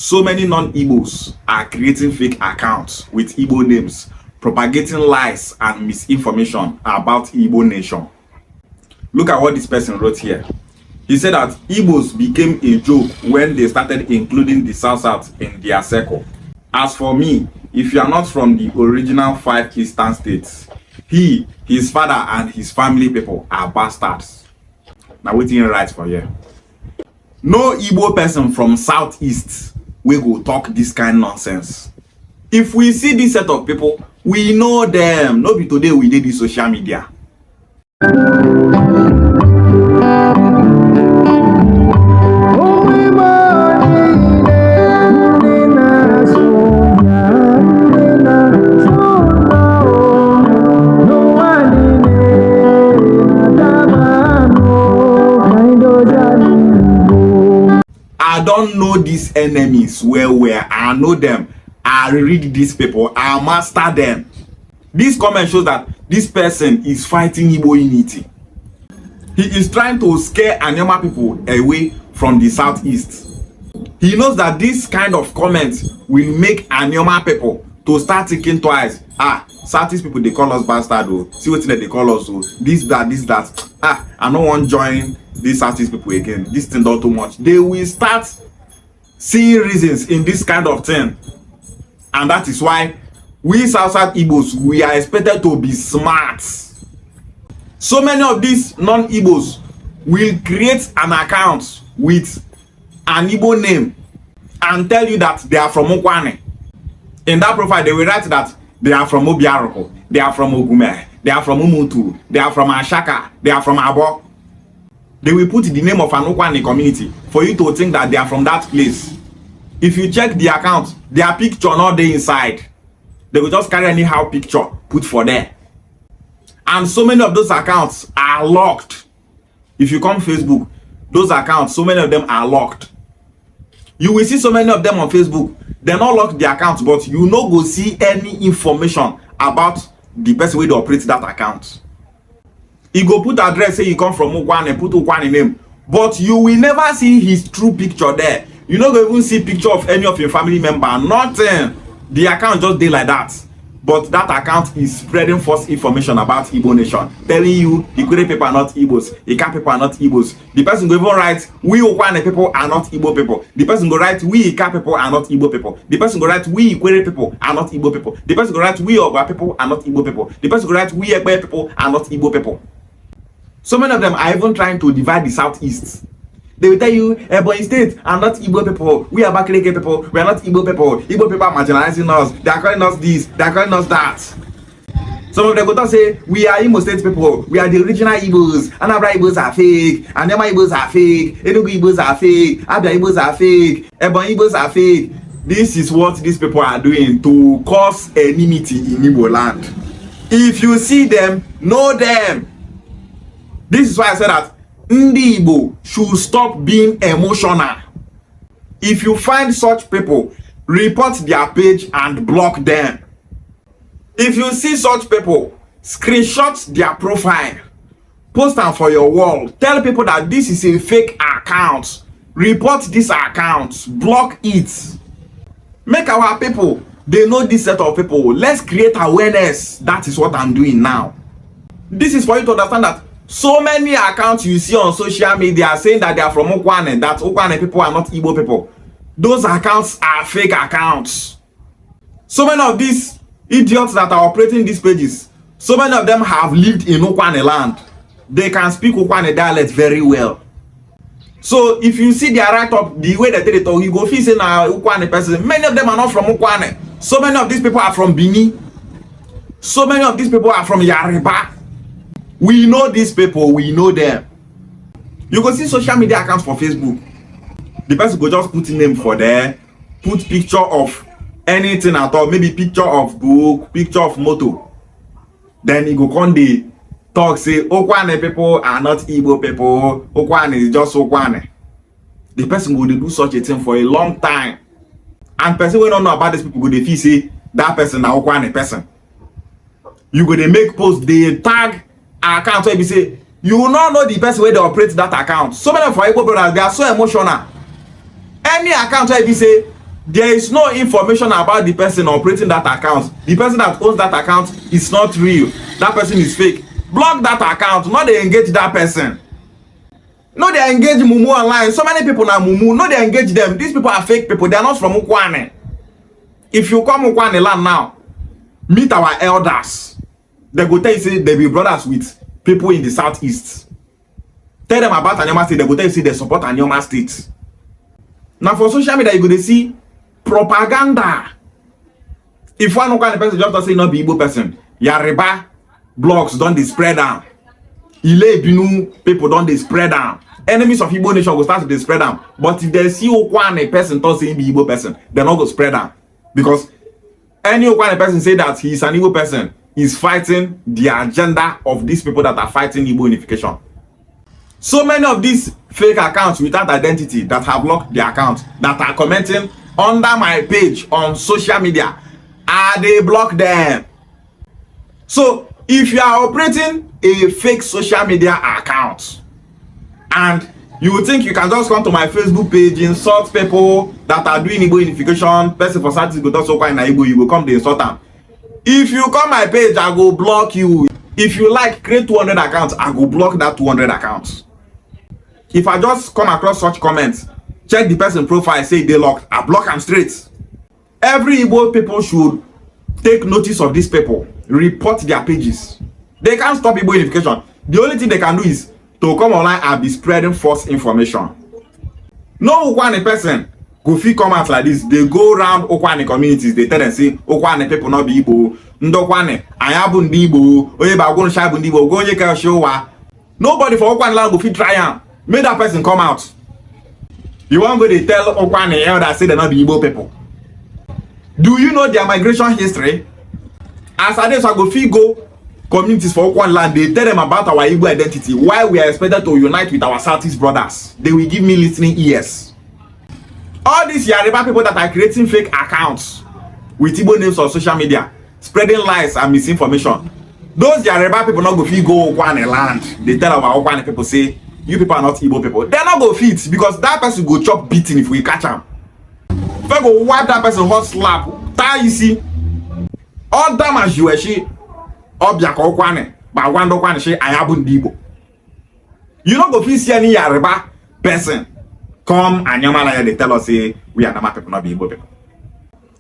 So many non-Igbos are creating fake accounts with Igbo names, propagating lies and misinformation about Igbo nation. Look at what this person wrote here. He said that Igbos became a joke when they started including the South in their circle. As for me, if you are not from the original 5 eastern states, he, his father and his family people are bastards. Now waiting right for you. No Igbo person from southeast will go talk this kind nonsense. If we see this set of people, we know them. No be today we did the social media. I don't know these enemies well. I know them. I read these people. I master them. This comment shows that this person is fighting Igbo unity. He is trying to scare Anyama people away from the southeast. He knows that this kind of comments will make Anyama people to start thinking twice. Southeast people, they call us bastard. Oh. See what they call us. Oh. This, that. I don't want to join these Southeast people again. This thing not too much. They will start seeing reasons in this kind of thing. And that is why we South Igbos, we are expected to be smart. So many of these non-Igbos will create an account with an Igbo name and tell you that they are from Okwane. In that profile, they will write that they are from Obiaroko, they are from Ogume, they are from Umutu, they are from Ashaka, they are from Abo. They will put the name of an Okwane community for you to think that they are from that place. If you check the account, their picture not there inside. They will just carry anyhow picture put for there. And so many of those accounts are locked. If you come Facebook, those accounts, so many of them are locked. You will see so many of them on Facebook. They not lock the accounts, but you no go see any information about the best way to operate that account. You go put address, say you come from Ukwane, put Ukwane name, but you will never see his true picture there. You no go even see picture of any of your family member. Nothing. The account just dey like that. But that account is spreading false information about Igbo nation, telling you Ikure people are not Igbos, Ika people are not Igbos. The person go even write, we Ukwane people are not Igbo people. The person go write, we Ika people are not Igbo people. The person go write, we Ikure people are not Igbo people. The person go write, we Oba people are not Igbo people. The person go write, we Ekpe people are not Igbo people. So many of them are even trying to divide the southeast. They will tell you, Ebonyi State are not Igbo people. We are Abakaliki people. We are not Igbo people. Igbo people are marginalizing us. They are calling us this. They are calling us that. Some of them go to say, we are Imo State people. We are the original Igbos. Anambra Igbos are fake. Anyama Igbos are fake. Enugu Igbos are fake. Abia Igbos are fake. Ebonyi Igbos are fake. This is what these people are doing to cause enmity in Igbo land. If you see them, know them. This is why I said that Ndi Igbo should stop being emotional. If you find such people, report their page and block them. If you see such people, screenshot their profile, post them for your wall, tell people that this is a fake account, report this account, block it. Make our people, they know this set of people. Let's create awareness. That is what I'm doing now. This is for you to understand that so many accounts you see on social media saying that they are from Okwane, that Okwane people are not Igbo people. Those accounts are fake accounts. So many of these idiots that are operating these pages, so many of them have lived in Okwane land. They can speak Okwane dialect very well. So if you see their write-up, the way they tell it, you go feel say na Okwane person. Many of them are not from Okwane. So many of these people are from Bini. So many of these people are from Yariba. We know these people, we know them. You go see social media accounts for Facebook. The person go just put name for there, put picture of anything at all, maybe picture of book, picture of motor. Then he go come dey talk say Okwane people are not Igbo people. Okwane is just Okwane. The person go dey do such a thing for a long time. And person wey don't know about these people go dey feel say that person na Okwane person. You go dey make post, dey tag account where you say you will not know the person where they operate that account. So many of our Igbo brothers, they are so emotional. Any account where you say there is no information about the person operating that account. The person that owns that account is not real. That person is fake. Block that account. Not they engage that person. No, they engage Mumu online. So many people now Mumu. No, they engage them. These people are fake people. They are not from Ukwane. If you come Ukwane land now, meet our elders. They go tell you say they be brothers with people in the southeast. Tell them about Anyama State. They go tell you say they support Anyama State. Now for social media, you go to see propaganda. If one Ukwane person just say not be Igbo person, yariba blogs don't they spread down. Ile Binu people don't they spread down. Enemies of Igbo nation will start to spread down. But if they see Ukwane person to say be Igbo person, they're not going to spread down. Because any Ukwane person say that he is an Igbo person, is fighting the agenda of these people that are fighting Igbo unification. So many of these fake accounts without identity that have locked their account, that are commenting under my page on social media, they block them. So if you are operating a fake social media account and you think you can just come to my Facebook page, insult people that are doing Igbo unification, person for Saturday go talk so quite na Igbo, you go come to insult them. If you come my page, I go block you. If you like create 200 accounts, I go block that 200 accounts. If I just come across such comments, check the person profile, say they locked, I block them straight. Every Igbo people should take notice of these people, report their pages. They can't stop Igbo unification. The only thing they can do is to come online and be spreading false information. No Ukwane person go fit come out like this. They go around Ukwane communities, they tell them say Ukwane people not be Igbo. Ndokwane, ayabu ndi Igbo, oye ba go shabu ndi Igbo, go nye ka showa. Nobody for Ukwane land go fit try am. Make that person come out. You want go they tell Ukwane elders say they not be Igbo people. Do you know their migration history? As I go fit go communities for Ukwane land, they tell them about our Igbo identity, why we are expected to unite with our Southeast brothers. They will give me listening ears. All these Yariba people that are creating fake accounts with Igbo names on social media, spreading lies and misinformation, those Yariba people not go fit go Ukwane land. They tell our Ukwane people say, you people are not Igbo people. They're not go fit because that person go chop beating if we catch him. If I go wipe that person hot slap, tie you see, all damage you she object Ukwane, but one Ukwane she ayabu ndi Igbo. You not go fit see any Yariba person come and Yamala they tell us say we are Nama people, not be Igbo people.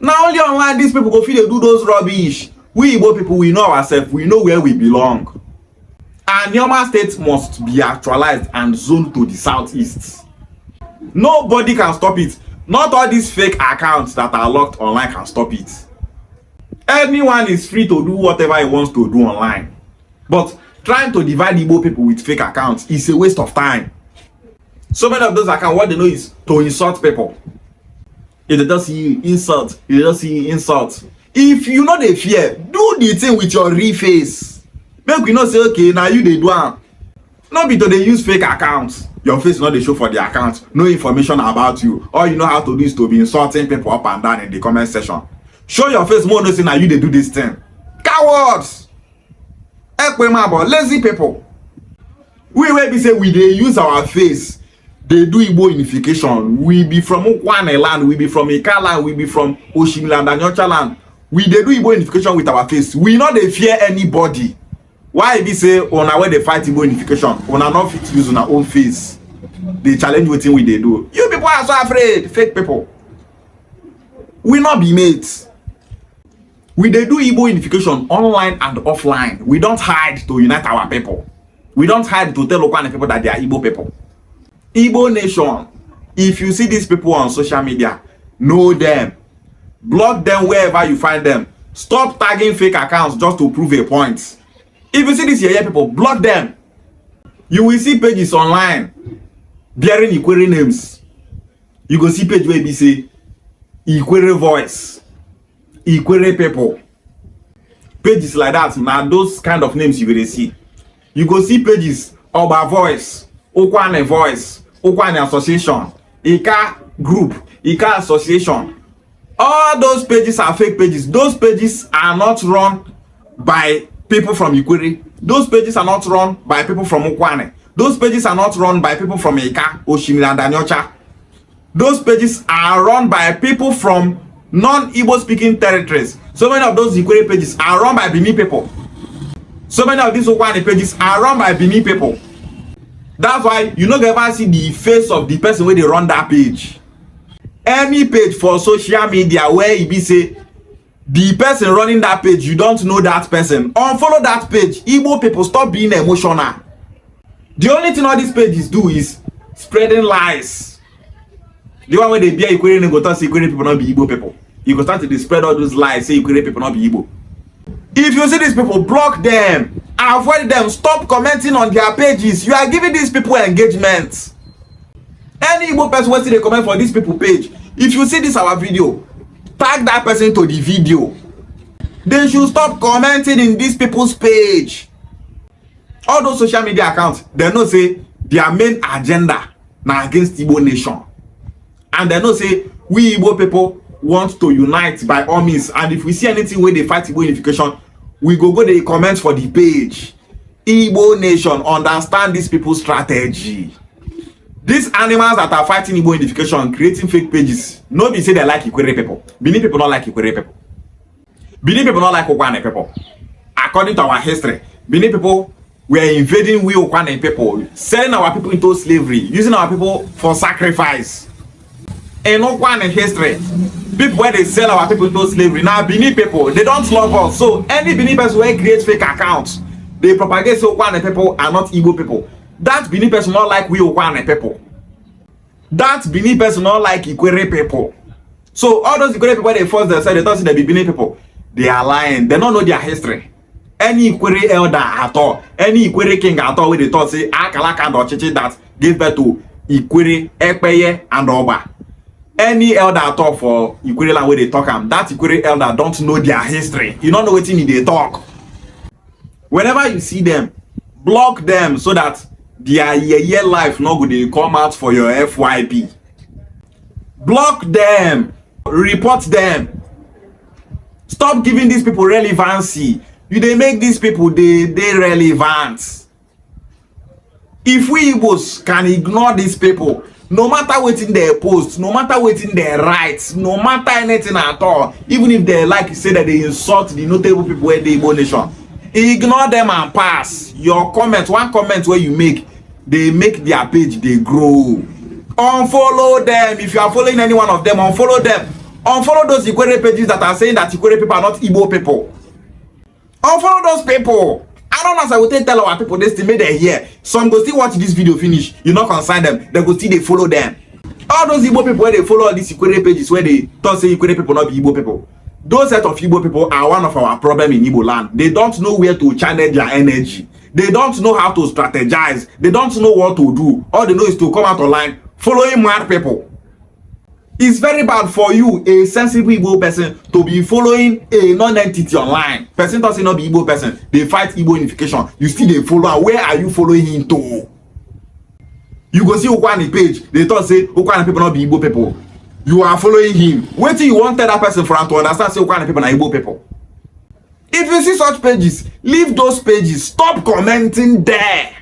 Now only online these people go feel they do those rubbish. We Igbo people, we know ourselves, we know where we belong. And Nyoma State must be actualized and zoned to the southeast. Nobody can stop it. Not all these fake accounts that are locked online can stop it. Anyone is free to do whatever he wants to do online. But trying to divide Igbo people with fake accounts is a waste of time. So many of those accounts, what they know is to insult people. If they don't see you, insult. If they don't see you, insult. If you know they fear, do the thing with your real face. Make we not say, okay, now you they do am. Not be to they use fake accounts. Your face not they show for the account. No information about you. All you know how to do is to be insulting people up and down in the comment section. Show your face more, no say now you they do this thing. Cowards! Lazy people. We will be say we they use our face. They do Igbo unification. We be from Ukwane land, we be from Ika land, we be from Oshimi land and Nyocha land. We they do Igbo unification with our face. We not they fear anybody. Why be say on our way they fight Igbo unification? On our not fit use on our own face. They challenge what we they do. You people are so afraid, fake people. We not be mates. We they do Igbo unification online and offline. We don't hide to unite our people. We don't hide to tell local people that they are Igbo people. Igbo nation. If you see these people on social media, know them. Block them wherever you find them. Stop tagging fake accounts just to prove a point. If you see these yeye people, block them. You will see pages online bearing Ikwere names. You go see page where they say Ikwere voice, Ikwere people. Pages like that, now those kind of names you will see. You go see pages Oba voice, Ukwane voice, Ukwane association, Ika group, Ika association. All those pages are fake pages. Those pages are not run by people from Ikwere. Those pages are not run by people from Ukwane. Those pages are not run by people from Ika, Oshimi and Anyocha. Those pages are run by people from non-Igbo speaking territories. So many of those Ikwere pages are run by Bini people. So many of these Okwane pages are run by Bini people. That's why you no go ever see the face of the person where they run that page. Any page for social media where e be say the person running that page, you don't know that person, unfollow that page. Igbo people, stop being emotional. The only thing all these pages do is spreading lies. The one where they be Ikwere go talk say Ikwere people not be Igbo people. You go start to spread all those lies, say Ikwere people not be Igbo. If you see these people, block them, avoid them, stop commenting on their pages. You are giving these people engagement. Any Igbo person wants to comment for these people page, if you see this our video, tag that person to the video. They should stop commenting in these people's page. All those social media accounts, they know say their main agenda now against Igbo nation. And they know say we Igbo people want to unite by all means. And if we see anything where they fight Igbo unification, we go the comments for the page. Igbo nation, understand these people's strategy. These animals that are fighting Igbo unification, creating fake pages, nobody say they like Ikwere people. Bini people don't like Ikwere people. Bini people don't like Okwane people. According to our history, Bini people were invading we Okwane people, selling our people into slavery, using our people for sacrifice. In Okwane history, people where they sell our people into slavery, now Bini people, they don't love us. So any Bini person who creates fake accounts, they propagate so Okwane people are not Igbo people. That Bini person not like we Okwane people. That Bini person not like Ikwere people. So all those Ikwere people they force themselves, they don't see they be Bini people. They are lying. They don't know their history. Any Ikwere elder at all, any Ikwere king at all, where they thought say Akalaka and Ochichi that gave birth to Ikwere, Ekpeye, and Oba. Any elder at all for Ikwere land where they talk am, that Ikwere elder don't know their history. You don't know what they talk. Whenever you see them, block them so that their year life no go dey come out for your FYP. Block them, report them. Stop giving these people relevancy. You dey make these people they relevant. If we Igbos can ignore these people, no matter wetin they post, no matter wetin they write, no matter anything at all, even if they like say that they insult the notable people where the Igbo nation, ignore them and pass. Your comment, one comment where you make, they make their page they grow. Unfollow them. If you are following any one of them, unfollow them. Unfollow those Ikwere pages that are saying that Ikwere people are not Igbo people. Unfollow those people. I don't know as I will tell our people this to make them hear. Some go still watch this video finish. You not consign them. They go still they follow them. All those Igbo people where they follow all these Ikwere pages where they talk say Ikwere people not be Igbo people. Those set of Igbo people are one of our problem in Igbo land. They don't know where to channel their energy. They don't know how to strategize. They don't know what to do. All they know is to come out online following mad people. It's very bad for you, a sensible Igbo person, to be following a non-entity online. Person doesn't not be Igbo person. They fight Igbo unification. You still they follow. Where are you following him to? You go see Okwane page. They thought say Okwane people not be Igbo people. You are following him. Wait till you want that person for him to understand say Okwane people are Igbo people. If you see such pages, leave those pages. Stop commenting there.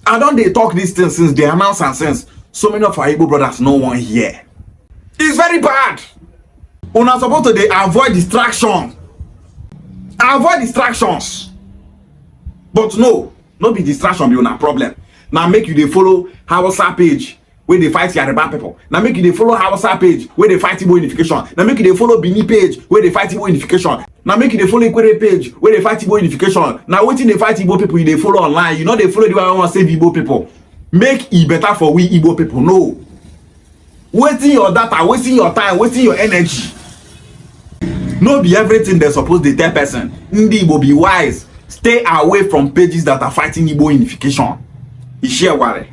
I don't they talk these things since they announce and since so many of our Igbo brothers no one here. It's very bad. Una supposed to they avoid distraction. Avoid distractions. But no be distraction be una problem. Now make you they follow Hausa page where they fight Yariba people. Now make you they follow Hausa page where they fight Igbo unification. Now make you they follow Bini page where they fight Igbo unification. Now make you they follow Ikwere page where they fight Igbo unification. Now waiting they fight Igbo people, they follow online. You know they follow the one who want to save Igbo people. Make it better for we Igbo people. No. Wasting your data, wasting your time, wasting your energy. No be everything they're supposed to tell person. Ndi Igbo be wise. Stay away from pages that are fighting Igbo unification. Ishia wale.